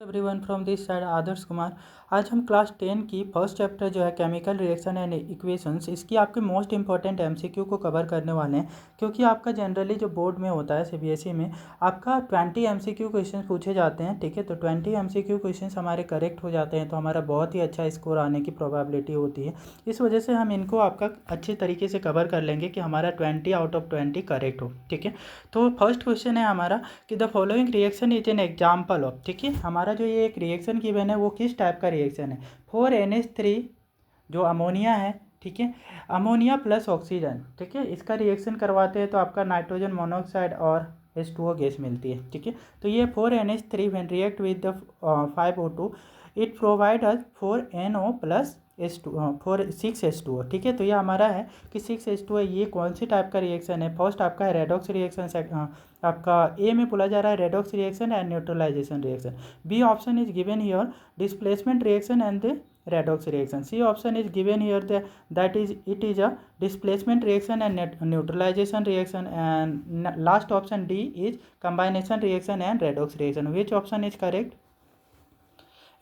Everyone from this side Adarsh Kumar. आज हम class 10 की फर्स्ट चैप्टर जो है केमिकल रिएक्शन एंड इक्वेशंस, इसकी आपके मोस्ट इंपॉर्टेंट एमसीक्यू को कवर करने वाले हैं। क्योंकि आपका जनरली जो बोर्ड में होता है सीबीएसई में आपका 20 एमसीक्यू क्वेश्चन पूछे जाते हैं, ठीक है। तो 20 एमसीक्यू क्वेश्चन हमारे करेक्ट हो जाते हैं तो हमारा बहुत ही अच्छा स्कोर आने की प्रोबेबिलिटी होती है। इस वजह से हम इनको आपका अच्छे तरीके से कवर कर लेंगे कि हमारा 20 आउट ऑफ 20 करेक्ट हो, ठीक है। तो फर्स्ट क्वेश्चन है हमारा कि the following reaction is an example of, ठीक है। हमारा जो ये एक रिएक्शन गिवन है वो किस टाइप का रिएक्शन है। 4NH3 जो अमोनिया है, ठीक है, अमोनिया प्लस ऑक्सीजन, ठीक है, इसका रिएक्शन करवाते हैं तो आपका नाइट्रोजन मोनोऑक्साइड और H2O गैस मिलती है, ठीक है। तो ये 4NH3 when react with the 5O2 it provide us 4NO plus H2 6H2O, ठीक है। तो ये हमारा है कि 6H2O, ये कौन सी टाइप का रिएक्शन है। फर्स्ट आपका है रेडॉक्स रिएक्शन, आपका ए में बोला जा रहा है redox reaction and neutralization reaction. B option is given here displacement reaction and the redox reaction. C option is given here that is it is a displacement reaction and neutralization reaction, and last option D is combination reaction and redox reaction. Which option is correct?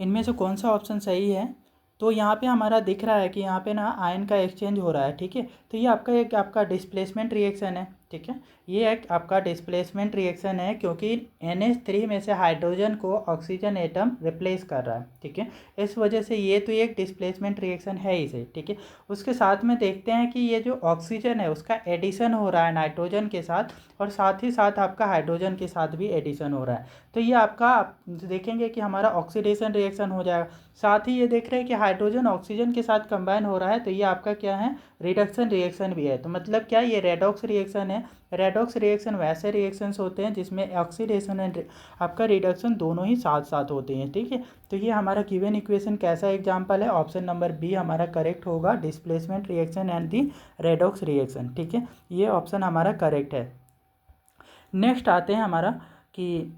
इनमें से कौन सा option सही है। तो यहाँ पे हमारा दिख रहा है कि यहाँ पे ना आयन का एक्सचेंज हो रहा है, ठीक है। तो ये आपका डिस्प्लेसमेंट रिएक्शन है, ठीक है। ये एक आपका डिस्प्लेसमेंट रिएक्शन है क्योंकि NH3 में से हाइड्रोजन को ऑक्सीजन एटम रिप्लेस कर रहा है, ठीक है। इस वजह से ये तो एक डिस्प्लेसमेंट रिएक्शन है ही सही, ठीक है। उसके साथ में देखते हैं कि ये जो ऑक्सीजन है उसका एडिशन हो रहा है नाइट्रोजन के साथ, और साथ ही साथ आपका हाइड्रोजन के साथ भी एडिशन हो रहा है। तो ये आपका आप देखेंगे कि हमारा ऑक्सीडेशन रिएक्शन हो जाएगा। साथ ही ये देख रहे हैं कि हाइड्रोजन ऑक्सीजन के साथ कंबाइन हो रहा है, तो ये आपका क्या है, रिडक्शन रिएक्शन भी है। तो मतलब क्या, ये रेडॉक्स रिएक्शन है। रेडॉक्स रिएक्शन वैसे रिएक्शंस होते हैं जिसमें ऑक्सीडेशन एंड आपका रिडक्शन दोनों ही साथ साथ होते हैं, ठीक है। तो ये हमारा गिवन इक्वेशन कैसा एग्जांपल है, ऑप्शन नंबर बी हमारा करेक्ट होगा, displacement reaction and the redox reaction, ठीक है। ये ऑप्शन हमारा करेक्ट है। नेक्स्ट आते हैं हमारा कि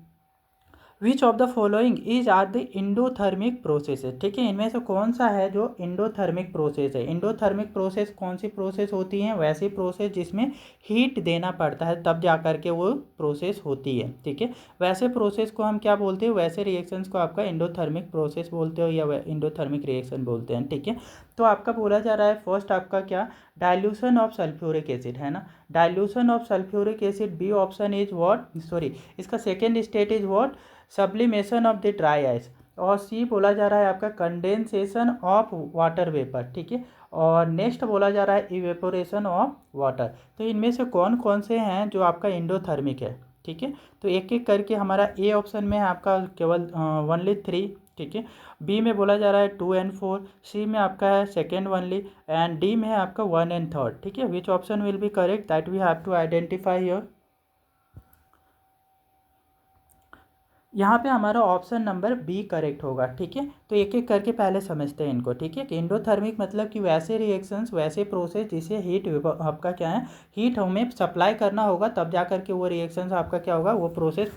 which of the following is are the endothermic processes, ठीक है। इनमें से कौन सा है जो इंडोथर्मिक प्रोसेस है। इंडोथर्मिक प्रोसेस कौन सी प्रोसेस होती है, वैसी प्रोसेस जिसमें हीट देना पड़ता है तब जा करके वो प्रोसेस होती है, ठीक है। वैसे प्रोसेस को हम क्या बोलते हैं, वैसे रिएक्शंस को आपका इंडोथर्मिक प्रोसेस बोलते हो या इंडोथर्मिक रिएक्शन बोलते हैं, ठीक है। तो आपका बोला जा रहा है फर्स्ट आपका क्या, डाइल्यूशन ऑफ सल्फ्यूरिक एसिड है ना, dilution of sulphuric acid. B option is what, sorry इसका second state is what, sublimation of the dry ice. और सी बोला जा रहा है आपका कंडेंसेशन ऑफ वाटर वेपर, ठीक है। और नेक्स्ट बोला जा रहा है इवेपोरेशन ऑफ वाटर। तो इनमें से कौन कौन से हैं जो आपका इंडोथर्मिक है, ठीक है। तो एक एक करके हमारा ए ऑप्शन में है आपका केवल ओनली 3, ठीक है। बी में बोला जा रहा है 2 and 4, सी में आपका है सेकेंड ओनली, एंड डी में है आपका 1 and 3, ठीक है। Which option will be correct, that we have to identify here. यहाँ पे हमारा ऑप्शन नंबर बी करेक्ट होगा, ठीक है। तो एक एक करके पहले समझते हैं इनको, ठीक है। कि इंडोथर्मिक मतलब कि वैसे रिएक्शंस, वैसे प्रोसेस जिसे हीट आपका क्या है, हीट हमें सप्लाई करना होगा तब जा करके वो रिएक्शंस आपका क्या होगा, वो प्रोसेस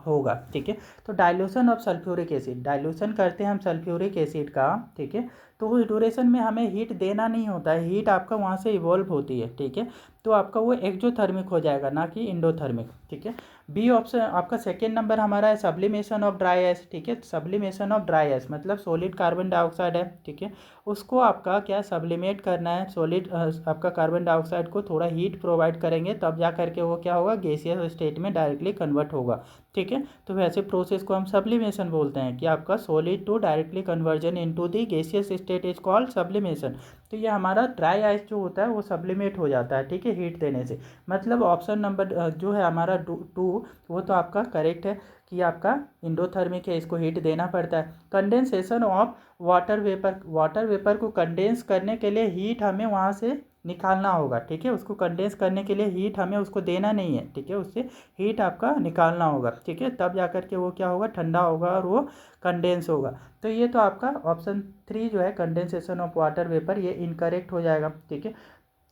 होगा, ठीक है। तो dilution of sulphuric acid, dilution करते हैं हम सल्फ्यूरिक एसिड का, ठीक है। तो उस ड्यूरेशन में हमें हीट देना नहीं होता है, हीट आपका वहाँ से इवॉल्व होती है, ठीक है। तो आपका वो एक्जोथर्मिक हो जाएगा, ना कि इंडोथर्मिक, ठीक है। बी ऑप्शन आपका सेकेंड नंबर हमारा है सब्लिमेशन ऑफ ड्राई आइस, ठीक है। सब्लिमेशन ऑफ ड्राई आइस मतलब सॉलिड कार्बन डाइऑक्साइड है, ठीक है। उसको आपका क्या सब्लिमेट करना है, सॉलिड आपका कार्बन डाइऑक्साइड को थोड़ा हीट प्रोवाइड करेंगे तब जा करके वो क्या होगा, गैसियस स्टेट में डायरेक्टली कन्वर्ट होगा, ठीक है। तो वैसे प्रोसेस को हम सब्लिमेशन बोलते हैं कि आपका solid to directly conversion into the gaseous state is called sublimation. तो ये हमारा ड्राई आइस जो होता है वो सब्लिमेट हो जाता है, ठीक है, हीट देने से। मतलब ऑप्शन नंबर जो है हमारा 2 वो तो आपका करेक्ट है कि आपका इंडोथर्मिक है, इसको हीट देना पड़ता है। Condensation of water vapour, water vapour को कंडेंस करने के लिए हीट हमें वहाँ से निकालना होगा, ठीक है। उसको कंडेंस करने के लिए हीट हमें उसको देना नहीं है, ठीक है, उससे हीट आपका निकालना होगा, ठीक है। तब जा करके वो क्या होगा, ठंडा होगा और वो कंडेंस होगा। तो ये तो आपका ऑप्शन 3 जो है कंडेंसेशन ऑफ वाटर वेपर, ये इनकरेक्ट हो जाएगा, ठीक है।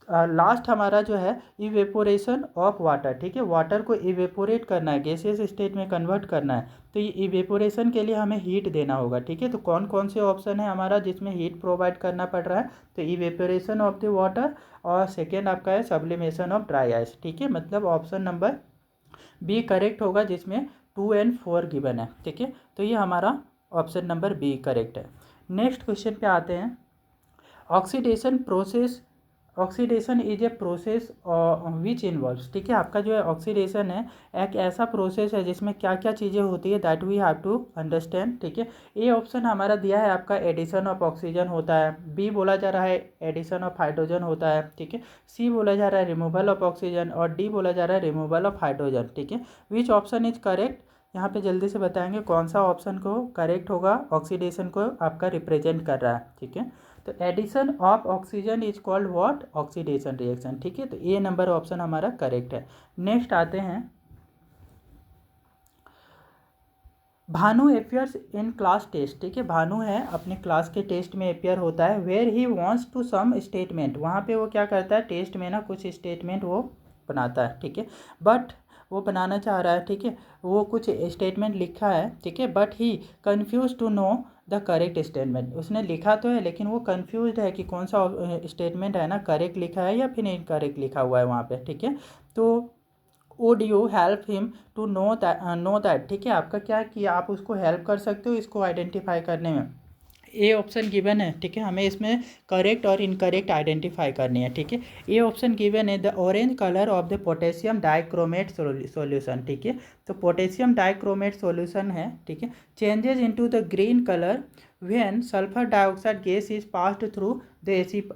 लास्ट हमारा जो है इवेपोरेशन ऑफ वाटर, ठीक है। वाटर को इवेपोरेट करना है, गैसियस स्टेट में कन्वर्ट करना है, तो ये इवेपोरेशन के लिए हमें हीट देना होगा, ठीक है। तो कौन कौन से ऑप्शन है हमारा जिसमें हीट प्रोवाइड करना पड़ रहा है, तो इवेपोरेशन ऑफ द वाटर, और सेकेंड आपका है सब्लिमेशन ऑफ ड्राई आइस, ठीक है। मतलब ऑप्शन नंबर बी करेक्ट होगा जिसमें 2 and 4 गिवन है, ठीक है। तो ये हमारा ऑप्शन नंबर बी करेक्ट है। नेक्स्ट क्वेश्चन पे आते हैं। Oxidation is a process which involves, ठीक है। आपका जो है ऑक्सीडेशन है एक ऐसा प्रोसेस है जिसमें क्या क्या चीज़ें होती है, that we have to understand, ठीक है। ए ऑप्शन हमारा दिया है आपका एडिशन ऑफ ऑक्सीजन होता है, बी बोला जा रहा है एडिशन ऑफ हाइड्रोजन होता है, ठीक है, सी बोला जा रहा है रिमूवल ऑफ ऑक्सीजन और डी बोला जा रहा है रिमूवल ऑफ हाइड्रोजन, ठीक है। विच ऑप्शन इज करेक्ट, यहाँ पे जल्दी से बताएंगे कौन सा ऑप्शन को करेक्ट होगा, ऑक्सीडेशन को आपका रिप्रेजेंट कर रहा है, ठीक है। तो addition of oxygen is called what, oxidation reaction, ठीक है। तो ए नंबर ऑप्शन हमारा करेक्ट है। नेक्स्ट आते हैं। Bhanu appears in class test, ठीक है। भानु है अपने क्लास के टेस्ट में अपियर होता है, where he wants to some statement, वहाँ पे वो क्या करता है टेस्ट में ना कुछ स्टेटमेंट वो बनाता है, ठीक है। बट वो बनाना चाह रहा है, ठीक है, वो कुछ स्टेटमेंट लिखा है, ठीक है, but he confuse to know the correct statement, उसने लिखा तो है लेकिन वो कन्फ्यूज है कि कौन सा स्टेटमेंट है ना करेक्ट लिखा है या फिर इनकरेक्ट लिखा हुआ है वहाँ पे, ठीक है। तो would you help him to know that, ठीक है। आपका क्या कि आप उसको हेल्प कर सकते हो इसको आइडेंटिफाई करने में। ए ऑप्शन गिवन है, ठीक है, हमें इसमें करेक्ट और इनकरेक्ट आइडेंटिफाई करनी है, ठीक है। ए ऑप्शन गिवन है the orange colour of the potassium dichromate solution, ठीक है। तो पोटेशियम डाइक्रोमेट सॉल्यूशन है, ठीक है, changes into the green colour when sulphur dioxide gas is passed through the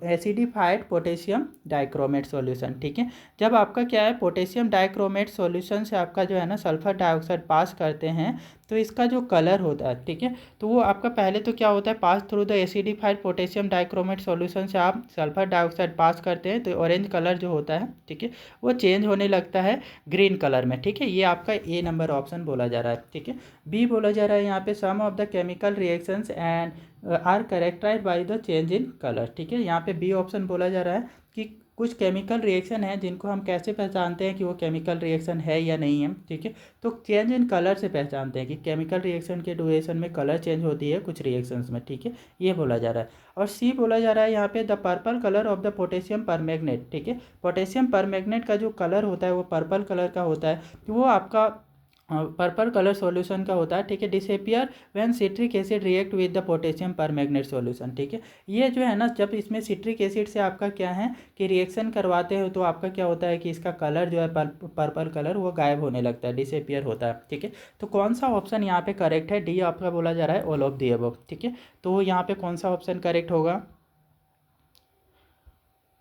acidified potassium dichromate solution, ठीक है। जब आपका क्या है पोटेशियम डाइक्रोमेट सॉल्यूशन से आपका जो है ना सल्फर डाइऑक्साइड पास करते हैं तो इसका जो कलर होता है, ठीक है, तो वो आपका पहले तो क्या होता है pass through the acidified potassium dichromate solution से आप सल्फर डाइऑक्साइड पास करते हैं तो ऑरेंज कलर जो होता है, ठीक है, वो चेंज होने लगता है ग्रीन कलर में, ठीक है। ये आपका ए नंबर ऑप्शन बोला जा रहा है, ठीक है। बी बोला जा रहा है यहाँ पे some of the chemical reactions and are characterised by the change in colour, ठीक है। यहाँ पे बी ऑप्शन बोला जा रहा है कि कुछ केमिकल रिएक्शन है जिनको हम कैसे पहचानते हैं कि वो केमिकल रिएक्शन है या नहीं है, ठीक है। तो चेंज इन कलर से पहचानते हैं कि केमिकल रिएक्शन के ड्यूरेशन में कलर चेंज होती है कुछ रिएक्शंस में, ठीक है, ये बोला जा रहा है। और सी बोला जा रहा है यहाँ पे the purple colour of the potassium परमैग्नेट, ठीक है। पोटेशियम परमैग्नेट का जो कलर होता है वो पर्पल कलर का होता है, वो आपका पर्पल कलर सॉल्यूशन का होता है, ठीक है, disappear when citric acid react with the potassium परमैग्नेट solution, ठीक है। ये जो है ना जब इसमें सिट्रिक एसिड से आपका क्या है कि रिएक्शन करवाते हो तो आपका क्या होता है कि इसका कलर जो है पर्पल कलर वो गायब होने लगता है, डिसअपियर होता है, ठीक है। तो कौन सा ऑप्शन यहाँ पे करेक्ट है, डी आपका बोला जा रहा है ऑल ऑफ दी अबव, ठीक है। तो यहाँ पे कौन सा ऑप्शन करेक्ट होगा,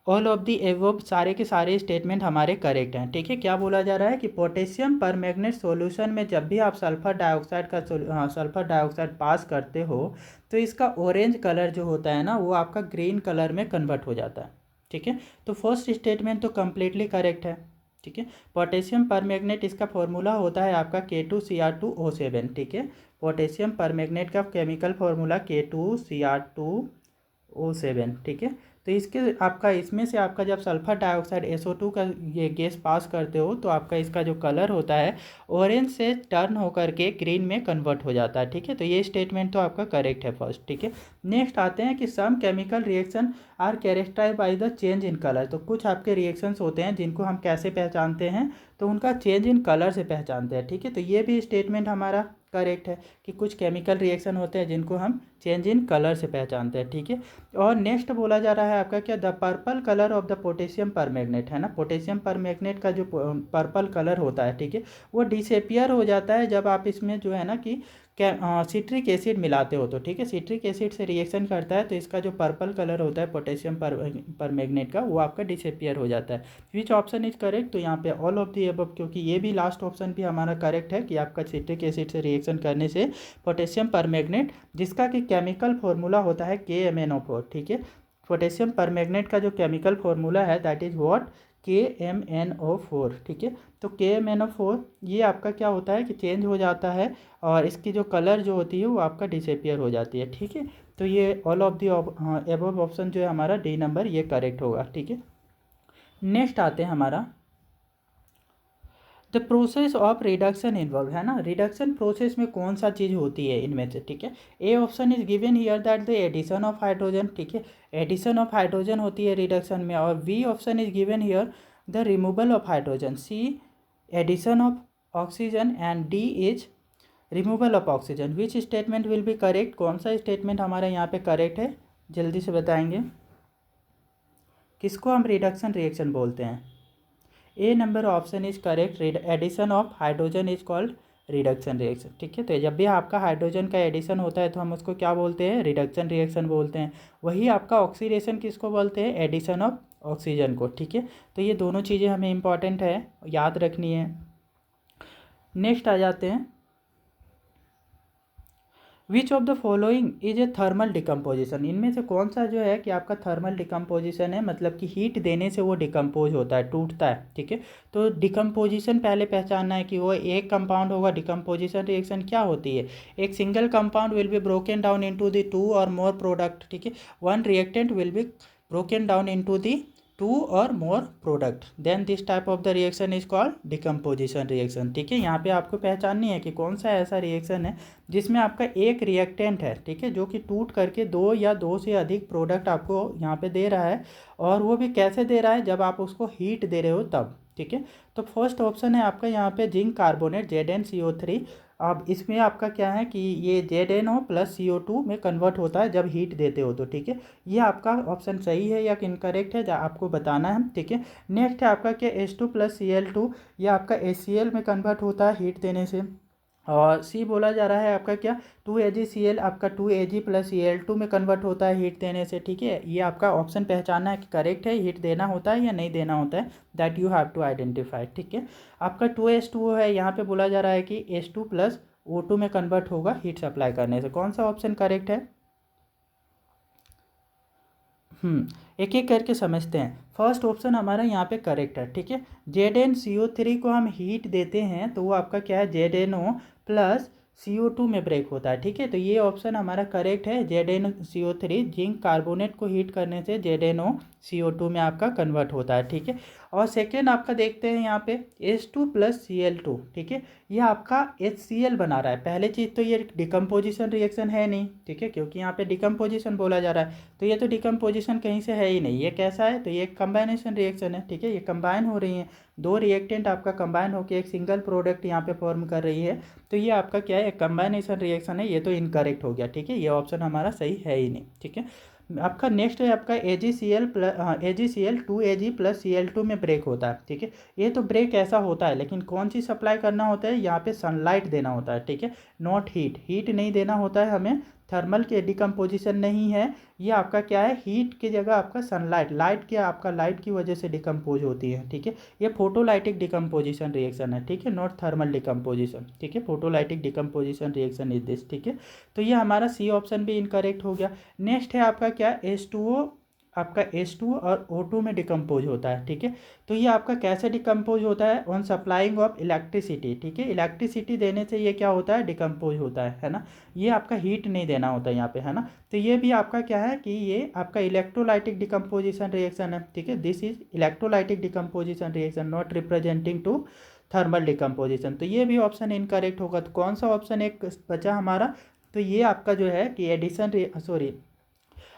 ऑल ऑफ दी एवोब सारे के सारे स्टेटमेंट हमारे करेक्ट हैं, ठीक है। क्या बोला जा रहा है कि पोटेशियम परमैग्नेट सॉल्यूशन में जब भी आप सल्फर डाइऑक्साइड पास करते हो तो इसका ऑरेंज कलर जो होता है ना वो आपका ग्रीन कलर में कन्वर्ट हो जाता है, ठीक है। तो फर्स्ट स्टेटमेंट तो कम्प्लीटली करेक्ट है, ठीक है। पोटेशियम परमैग्नेट इसका फॉर्मूला होता है आपका K2Cr2O7, ठीक है। पोटेशियम परमैग्नेट का केमिकल फॉर्मूला K2Cr2O7, ठीक है। तो इसके आपका इसमें से आपका जब सल्फर डाइऑक्साइड SO2 का ये गैस पास करते हो तो आपका इसका जो कलर होता है ऑरेंज से टर्न होकर के ग्रीन में कन्वर्ट हो जाता है, ठीक है। तो ये स्टेटमेंट तो आपका करेक्ट है फर्स्ट, ठीक है। नेक्स्ट आते हैं कि some chemical reaction are characterised by the change in colour, तो कुछ आपके रिएक्शंस होते हैं जिनको हम कैसे पहचानते हैं तो उनका चेंज इन कलर से पहचानते हैं, ठीक है। तो ये भी स्टेटमेंट हमारा करेक्ट है कि कुछ केमिकल रिएक्शन होते हैं जिनको हम चेंज इन कलर से पहचानते हैं, ठीक है। और नेक्स्ट बोला जा रहा है आपका क्या the purple colour of the potassium परमैग्नेट है ना, पोटेशियम परमैग्नेट का जो पर्पल कलर होता है, ठीक है, वो डिसअपियर हो जाता है जब आप इसमें जो है ना कि सिट्रिक एसिड मिलाते हो तो, ठीक है, सिट्रिक एसिड से रिएक्शन करता है तो इसका जो पर्पल कलर होता है पोटेशियम परमैग्नेट का वो आपका डिसअपियर हो जाता है। विच ऑप्शन इज करेक्ट, तो यहाँ पे ऑल ऑफ दी अबव, क्योंकि ये भी लास्ट ऑप्शन भी हमारा करेक्ट है कि आपका सिट्रिक एसिड से रिएक्शन करने से पोटेशियम परमैग्नेट जिसका कि केमिकल फॉर्मूला होता है KMnO4, ठीक है। पोटेशियम परमैग्नेट का जो केमिकल फॉर्मूला है दैट इज व्हाट KMnO4, ठीक है। तो KMnO4 ये आपका क्या होता है कि चेंज हो जाता है और इसकी जो कलर जो होती है वो आपका डिसअपियर हो जाती है, ठीक है। तो ये all of the above option जो है हमारा डी नंबर ये करेक्ट होगा, ठीक है। नेक्स्ट आते हैं हमारा the process of reduction involve है ना, रिडक्शन प्रोसेस में कौन सा चीज़ होती है इनमें से, ठीक है। A option is given here that the addition of hydrogen, ठीक है, एडिशन ऑफ हाइड्रोजन होती है रिडक्शन में। और B option is given here the removal of hydrogen, C addition of oxygen and D is removal of oxygen. Which statement will be correct? कौन सा statement हमारे यहाँ पे करेक्ट है, जल्दी से बताएंगे। किसको हम रिडक्शन रिएक्शन बोलते हैं? A number option is correct. Addition of hydrogen is called reduction reaction. ठीक है, तो जब भी आपका हाइड्रोजन का एडिशन होता है तो हम उसको क्या बोलते हैं? रिडक्शन रिएक्शन बोलते हैं। वही आपका ऑक्सीडेशन किसको बोलते हैं? एडिशन ऑफ ऑक्सीजन को। ठीक है, तो ये दोनों चीज़ें हमें इंपॉर्टेंट है, याद रखनी है। नेक्स्ट आ जाते हैं, विच of the following is a thermal decomposition. इनमें से कौन सा जो है कि आपका थर्मल डिकम्पोजिशन है, मतलब कि हीट देने से वो डिकम्पोज होता है, टूटता है। ठीक है, तो डिकम्पोजिशन पहले पहचानना है कि वो एक कंपाउंड होगा। डिकम्पोजिशन रिएक्शन क्या होती है? एक single compound will be broken down into the two or more product. ठीक है, one reactant will be broken down into the two or more product, then this type of the reaction is called decomposition reaction. ठीक है, यहाँ पे आपको पहचाननी है कि कौन सा ऐसा रिएक्शन है जिसमें आपका एक रिएक्टेंट है, ठीक है, जो कि टूट करके दो या दो से अधिक प्रोडक्ट आपको यहाँ पे दे रहा है, और वो भी कैसे दे रहा है? जब आप उसको हीट दे रहे हो तब। ठीक है, तो फर्स्ट ऑप्शन है आपका यहाँ पे जिंक कार्बोनेट ZnCO3। अब इसमें आपका क्या है कि ये ZnO प्लस CO2 में कन्वर्ट होता है जब हीट देते हो तो। ठीक है, ये आपका ऑप्शन सही है या इनकरेक्ट है आपको बताना है। ठीक है, नेक्स्ट है आपका क्या H2 प्लस Cl2, ये आपका HCl में कन्वर्ट होता है हीट देने से। और सी बोला जा रहा है आपका क्या 2AgCl आपका 2Ag प्लस Cl2 में कन्वर्ट होता है हीट देने से। ठीक है, ये आपका ऑप्शन पहचानना है कि करेक्ट है, हीट देना होता है या नहीं देना होता है, that you have to identify. ठीक है, आपका 2H2O है, यहाँ पे बोला जा रहा है कि H2 प्लस O2 में कन्वर्ट होगा हीट सप्लाई करने से। कौन सा ऑप्शन करेक्ट है? एक एक करके समझते हैं। फर्स्ट ऑप्शन हमारा यहाँ पे करेक्ट है। ठीक है, ZnCO3 को हम हीट देते हैं तो वो आपका क्या है? ZnO प्लस CO2 में ब्रेक होता है। ठीक है, तो ये ऑप्शन हमारा करेक्ट है। ZnCO3 जिंक कार्बोनेट को हीट करने से ZnOCO2 में आपका कन्वर्ट होता है। ठीक है, और सेकेंड आपका देखते हैं यहाँ पे H2 प्लस Cl2। ठीक है, ये आपका HCl बना रहा है। पहले चीज़ तो ये डिकम्पोजिशन रिएक्शन है नहीं। ठीक है, क्योंकि यहाँ पे डिकम्पोजिशन बोला जा रहा है, तो ये तो डिकम्पोजिशन कहीं से है ही नहीं। ये कैसा है? तो ये कंबाइनेशन रिएक्शन है। ठीक है, ये कंबाइन हो रही हैं, दो रिएक्टेंट आपका कंबाइन होकर एक सिंगल प्रोडक्ट यहाँ पे फॉर्म कर रही है, तो ये आपका क्या है? कंबाइनेशन रिएक्शन है। ये तो इनकरेक्ट हो गया। ठीक है, ये ऑप्शन हमारा सही है ही नहीं। ठीक है, आपका नेक्स्ट है आपका AgCl plus AgCl 2Ag plus Cl2 में ब्रेक होता है। ठीक है, ये तो ब्रेक ऐसा होता है, लेकिन कौन सी सप्लाई करना होता है? यहाँ पे सनलाइट देना होता है। ठीक है, नॉट हीट, हीट नहीं देना होता है हमें, थर्मल के डिकम्पोजिशन नहीं है ये आपका क्या है? हीट की जगह आपका सनलाइट, लाइट क्या आपका लाइट की वजह से डिकम्पोज होती है। ठीक है, ये फोटोलाइटिक डिकम्पोजिशन रिएक्शन है। ठीक है, नॉट थर्मल डिकम्पोजिशन। ठीक है, photolytic decomposition reaction is this. ठीक है, तो ये हमारा सी ऑप्शन भी इनकरेक्ट हो गया। नेक्स्ट है आपका क्या? H2O, आपका H2 और O2 में डिकम्पोज होता है। ठीक है, तो ये आपका कैसे डिकम्पोज होता है? On supplying of electricity. ठीक है, इलेक्ट्रिसिटी देने से ये क्या होता है? डिकम्पोज होता है ना। ये आपका हीट नहीं देना होता है यहाँ पे, है ना। तो ये भी आपका क्या है कि ये आपका इलेक्ट्रोलाइटिक डिकम्पोजिशन रिएक्शन है। ठीक है, this is electrolytic decomposition reaction, not representing two thermal decomposition. तो ये भी ऑप्शन इनकरेक्ट होगा। तो कौन सा ऑप्शन एक बचा हमारा? तो ये आपका जो है कि एडिशन सॉरी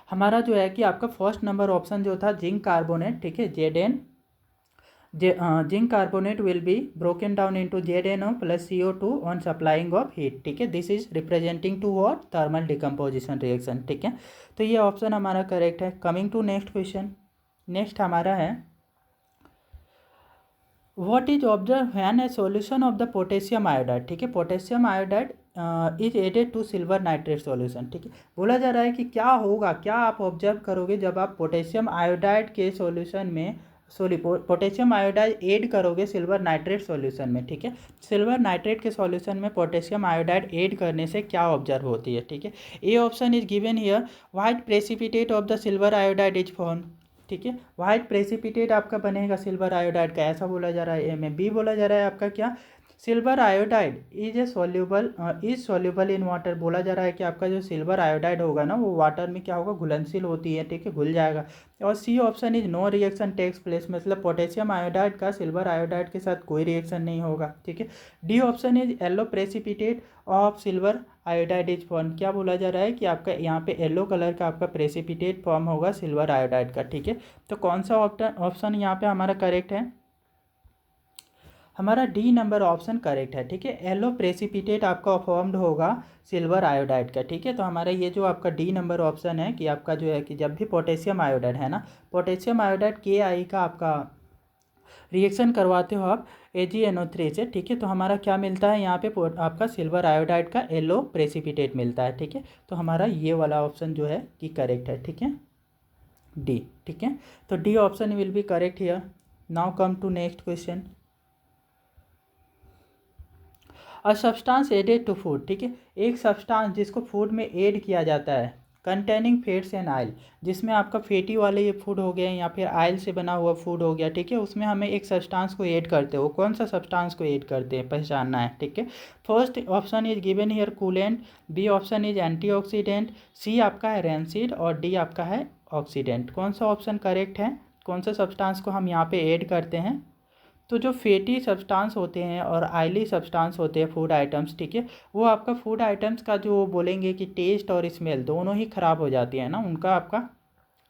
हमारा जो है कि आपका फर्स्ट नंबर ऑप्शन जो था जिंक कार्बोनेट। ठीक है, zinc carbonate will be broken down into ZnO plus CO2 on supplying of heat. ठीक है, this is representing to what? Thermal decomposition reaction. ठीक है, तो ये ऑप्शन हमारा करेक्ट है। Coming to next question, next हमारा है what is observe when a solution of the potassium iodide. ठीक है, potassium iodide is added to silver nitrate solution. ठीक है, बोला जा रहा है कि क्या होगा, क्या आप ऑब्जर्व करोगे जब आप पोटेशियम आयोडाइड के सॉल्यूशन में पोटेशियम आयोडाइड ऐड करोगे सिल्वर नाइट्रेट सॉल्यूशन में। ठीक है, सिल्वर नाइट्रेट के सॉल्यूशन में पोटेशियम आयोडाइड ऐड करने से क्या ऑब्जर्व होती है? ठीक है, A option is given here, white precipitate of the silver iodide is form. ठीक है, व्हाइट प्रेसिपिटेट आपका बनेगा सिल्वर आयोडाइड का, ऐसा बोला जा रहा है ए में। बी बोला जा रहा है आपका क्या? Silver iodide is soluble in water. बोला जा रहा है कि आपका जो सिल्वर आयोडाइड होगा ना वो वाटर में क्या होगा? घुलनशील होती है। ठीक है, घुल जाएगा। और C option is no reaction takes place, मतलब पोटेशियम आयोडाइड का सिल्वर आयोडाइड के साथ कोई रिएक्शन नहीं होगा। ठीक है, D option is yellow precipitate of silver iodide is form. क्या बोला जा रहा है कि आपका यहाँ पे येलो कलर का आपका प्रेसिपिटेट फॉर्म होगा सिल्वर आयोडाइड का। ठीक है, तो कौन सा ऑप्शन यहाँ पे हमारा करेक्ट है? हमारा डी नंबर ऑप्शन करेक्ट है। ठीक है, येलो प्रेसिपिटेट आपका फॉर्म्ड होगा सिल्वर आयोडाइड का। ठीक है, तो हमारा ये जो आपका डी नंबर ऑप्शन है कि आपका जो है कि जब भी पोटेशियम आयोडाइड है ना, पोटेशियम आयोडाइड KI का आपका रिएक्शन करवाते हो आप AgNO3 से। ठीक है, तो हमारा क्या मिलता है यहाँ पे आपका सिल्वर आयोडाइड का येलो प्रेसिपिटेट मिलता है। ठीक है, तो हमारा ये वाला ऑप्शन जो है कि करेक्ट है। ठीक है, डी। ठीक है, तो D option will be correct here. Now come to next question. A substance added to food. ठीक है, एक सब्सटेंस जिसको फूड में ऐड किया जाता है कंटेनिंग फैट्स एंड आयल, जिसमें आपका फैटी वाले ये फूड हो गया या फिर आयल से बना हुआ फूड हो गया। ठीक है, उसमें हमें एक सब्सटेंस को ऐड करते हो, कौन सा सब्सटेंस को ऐड करते हैं पहचानना है। ठीक है, first option is given here coolant, B option is antioxidant, C आपका है रेंसिड और डी आपका है ऑक्सीडेंट। कौन सा ऑप्शन करेक्ट है, कौन सा सब्सटेंस को हम यहाँ पे ऐड करते हैं। तो जो फैटी सब्सटेंस होते हैं और ऑयली सब्सटेंस होते हैं फूड आइटम्स, ठीक है, वो आपका फूड आइटम्स का जो बोलेंगे कि टेस्ट और स्मेल दोनों ही ख़राब हो जाती है ना, उनका आपका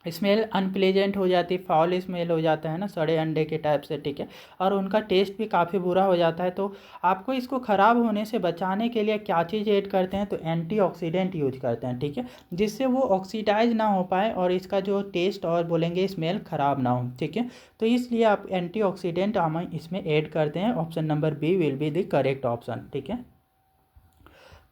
स्मेल अनप्लेजेंट हो जाती है, फाउल स्मेल हो जाता है ना, सड़े अंडे के टाइप से। ठीक है, और उनका टेस्ट भी काफ़ी बुरा हो जाता है। तो आपको इसको ख़राब होने से बचाने के लिए क्या चीज़ ऐड करते हैं, तो एंटीऑक्सीडेंट यूज करते हैं। ठीक है, जिससे वो ऑक्सीडाइज ना हो पाए और इसका जो टेस्ट और बोलेंगे स्मेल ख़राब ना हो। ठीक है, तो इसलिए आप एंटीऑक्सीडेंट हम इसमें ऐड करते हैं। Option number B will be the correct option. ठीक है,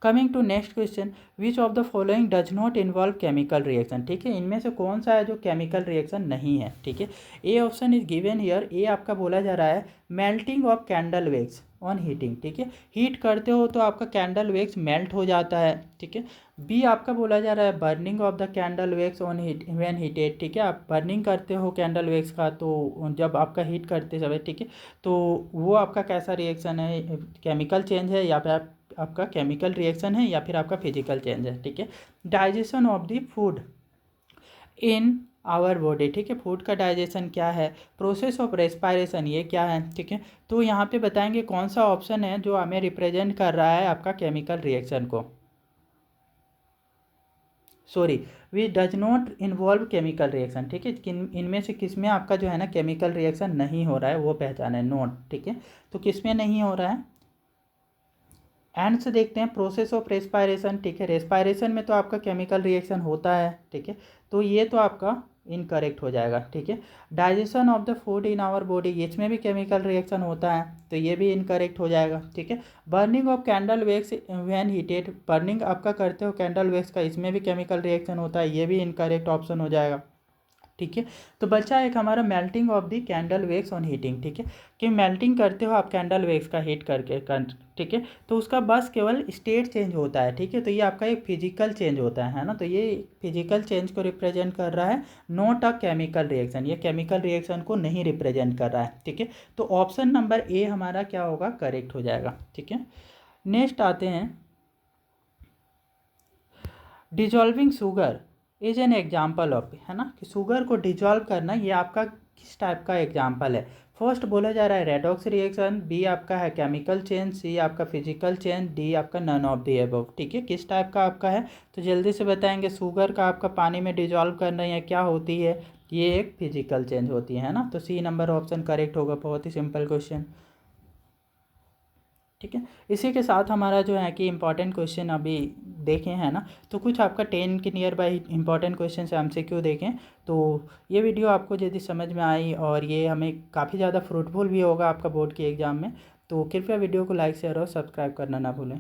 coming to next question, which of the following does not involve chemical reaction. ठीक है, इनमें से कौन सा है जो केमिकल रिएक्शन नहीं है। ठीक है, A option is given here, A आपका बोला जा रहा है melting of candle wax on heating. ठीक है, हीट करते हो तो आपका कैंडल वैक्स मेल्ट हो जाता है। ठीक है, बी आपका बोला जा रहा है burning of the candle wax on heat when heated. ठीक है, आप बर्निंग करते हो कैंडल वैक्स का तो जब आपका हीट करते समय। ठीक है, तो वो आपका कैसा रिएक्शन है, केमिकल चेंज है या फिर आपका केमिकल रिएक्शन है या फिर आपका फिजिकल चेंज है। ठीक है, digestion of the food in our body. ठीक है, फूड का डाइजेशन क्या है, प्रोसेस ऑफ रेस्पायरेशन ये क्या है। ठीक है, तो यहाँ पे बताएंगे कौन सा ऑप्शन है जो हमें रिप्रेजेंट कर रहा है आपका केमिकल रिएक्शन को। Sorry, we does not involve chemical reaction. ठीक है, इनमें से किस में आपका जो है ना केमिकल रिएक्शन नहीं हो रहा है वो पहचान है, नॉट। ठीक है, तो किस में नहीं हो रहा है, एंड से देखते हैं प्रोसेस ऑफ रेस्पायरेशन। ठीक है, रेस्पायरेशन में तो आपका केमिकल रिएक्शन होता है। ठीक है, तो ये तो आपका इनकरेक्ट हो जाएगा। ठीक है, digestion of the food in our body, इसमें भी केमिकल रिएक्शन होता है तो ये भी इनकरेक्ट हो जाएगा। ठीक है, burning of candle wax when heated, burning आपका करते हो कैंडल वैक्स का, इसमें भी केमिकल रिएक्शन होता है, ये भी इनकरेक्ट ऑप्शन हो जाएगा। ठीक है, तो बचा एक हमारा melting of the candle wax on heating. ठीक है, कि मेल्टिंग करते हो आप कैंडल वैक्स का हीट करके ठीक है, तो उसका बस केवल स्टेट चेंज होता है। ठीक है, तो ये आपका एक फिजिकल चेंज होता है ना, तो ये फिजिकल चेंज को रिप्रेजेंट कर रहा है, नॉट अ केमिकल रिएक्शन, ये केमिकल रिएक्शन को नहीं रिप्रेजेंट कर रहा है। ठीक है, तो ऑप्शन नंबर ए हमारा क्या होगा, करेक्ट हो जाएगा। ठीक है, नेक्स्ट आते हैं, dissolving sugar is an example of, है ना, कि शुगर को डिजॉल्व करना ये आपका किस टाइप का एग्जाम्पल है। फर्स्ट बोला जा रहा है रेडॉक्स रिएक्शन, बी आपका है केमिकल चेंज, सी आपका फिजिकल चेंज, डी आपका नन ऑफ दी अबव। ठीक है, किस टाइप का आपका है, तो जल्दी से बताएंगे। शुगर का आपका पानी में डिजॉल्व करना या क्या होती है, ये एक फिजिकल चेंज होती है ना, तो सी नंबर ऑप्शन करेक्ट होगा। बहुत ही सिंपल क्वेश्चन। ठीक है, इसी के साथ हमारा जो है कि इम्पॉर्टेंट क्वेश्चन अभी देखें, है ना, तो कुछ आपका 10 के नियर बाई इंपॉर्टेंट क्वेश्चन से MCQ देखें। तो ये वीडियो आपको यदि समझ में आई और ये हमें काफ़ी ज़्यादा फ्रूटफुल भी होगा आपका बोर्ड के एग्ज़ाम में, तो कृपया वीडियो को लाइक शेयर और सब्सक्राइब करना ना भूलें।